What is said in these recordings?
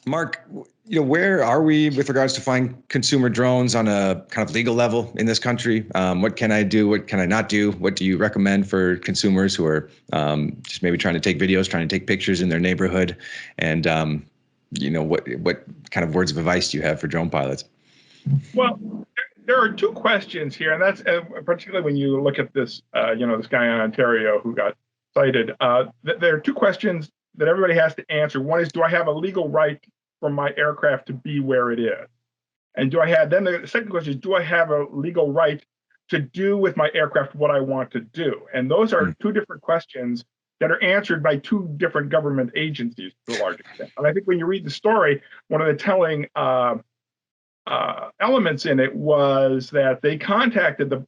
Mark, where are we with regards to flying consumer drones on a kind of legal level in this country? What can I do? What can I not do? What do you recommend for consumers who are just maybe trying to take videos, trying to take pictures in their neighborhood? And, what kind of words of advice do you have for drone pilots? Well, there are two questions here, and that's particularly when you look at this, this guy in Ontario who got cited. There are two questions that everybody has to answer. One is, do I have a legal right for my aircraft to be where it is? And then the second question is, do I have a legal right to do with my aircraft what I want to do? And those are two different questions that are answered by two different government agencies to a large extent. And I think when you read the story, one of the telling elements in it was that they contacted the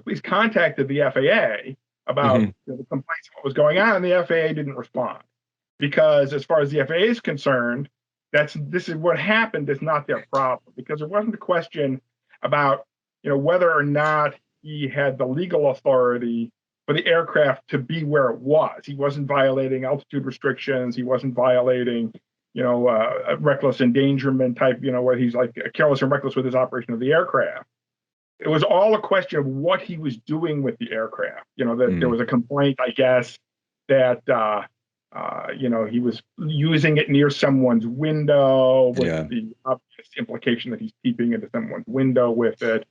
police contacted the FAA about the complaints of what was going on, and the FAA didn't respond. Because as far as the FAA is concerned, this is what happened is not their problem, because it wasn't a question about whether or not he had the legal authority for the aircraft to be where it was. He wasn't violating altitude restrictions. He wasn't violating a reckless endangerment type, where he's like careless and reckless with his operation of the aircraft. It was all a question of what he was doing with the aircraft. That there was a complaint, I guess, that he was using it near someone's window with the obvious implication that he's peeping into someone's window with it,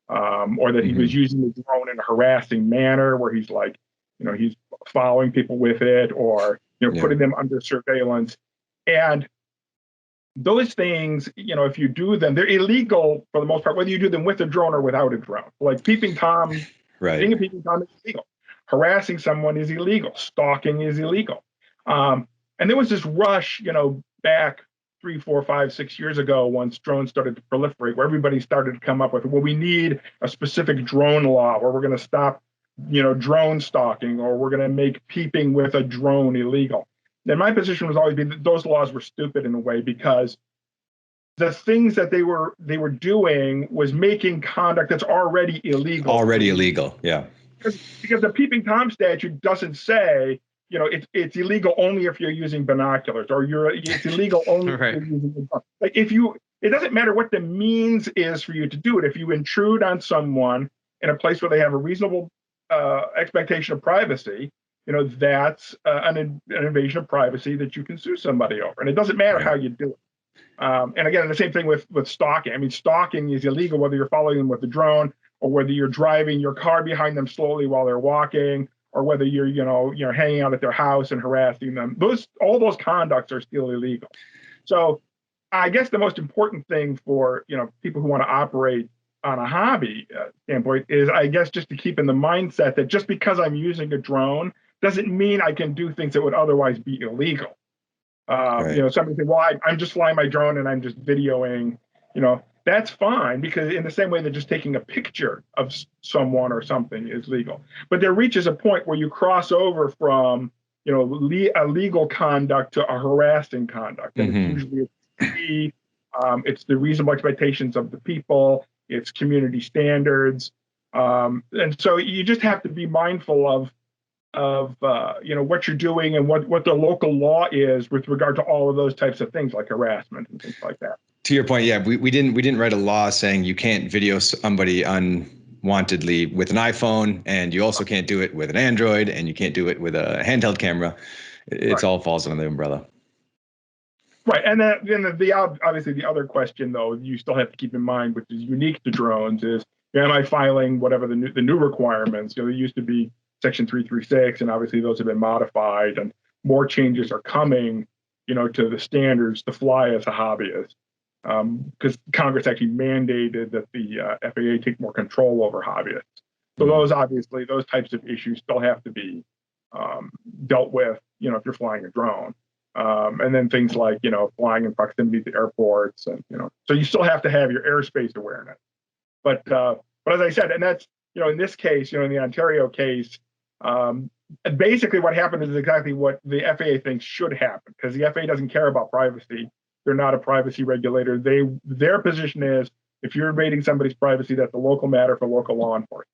or that he was using the drone in a harassing manner where he's like, he's following people with it, or putting them under surveillance. And those things, if you do them, they're illegal for the most part, whether you do them with a drone or without a drone. Like peeping Tom, being a peeping Tom is illegal. Harassing someone is illegal. Stalking is illegal. And there was this rush, back 3, 4, 5, 6 years ago, once drones started to proliferate, where everybody started to come up with, well, we need a specific drone law where we're going to stop, drone stalking, or we're going to make peeping with a drone illegal. And my position was always been that those laws were stupid in a way, because the things that they were doing was making conduct that's already illegal. Already illegal, yeah. Because the peeping Tom statute doesn't say, it's illegal only if you're using binoculars, or it's illegal only if you're using it doesn't matter what the means is for you to do it. If you intrude on someone in a place where they have a reasonable expectation of privacy, that's an invasion of privacy that you can sue somebody over. And it doesn't matter how you do it. And again, the same thing with stalking. I mean, stalking is illegal whether you're following them with a drone, or whether you're driving your car behind them slowly while they're walking, or whether you're hanging out at their house and harassing them. All those conducts are still illegal. So I guess the most important thing for people who want to operate on a hobby standpoint is, I guess, just to keep in the mindset that just because I'm using a drone doesn't mean I can do things that would otherwise be illegal. Somebody say, well, I'm just flying my drone and I'm just videoing, that's fine, because in the same way that just taking a picture of someone or something is legal. But there reaches a point where you cross over from, a legal conduct to a harassing conduct. And it's usually it's the reasonable expectations of the people, it's community standards. And so you just have to be mindful of what you're doing and what the local law is with regard to all of those types of things, like harassment and things like that. To your point, yeah, we didn't write a law saying you can't video somebody unwantedly with an iPhone, and you also can't do it with an Android, and you can't do it with a handheld camera. It's all falls under the umbrella. Right, and then obviously the other question, though, you still have to keep in mind, which is unique to drones, is am I filing whatever the new requirements? There used to be Section 336, and obviously those have been modified, and more changes are coming, to the standards to fly as a hobbyist, because Congress actually mandated that the FAA take more control over hobbyists. So those types of issues still have to be dealt with, if you're flying a drone. And then things like, flying in proximity to airports, and, so you still have to have your airspace awareness. But as I said, and that's, in this case, in the Ontario case, basically what happened is exactly what the FAA thinks should happen, because the FAA doesn't care about privacy. They're not a privacy regulator. Their position is, if you're invading somebody's privacy, that's a local matter for local law enforcement.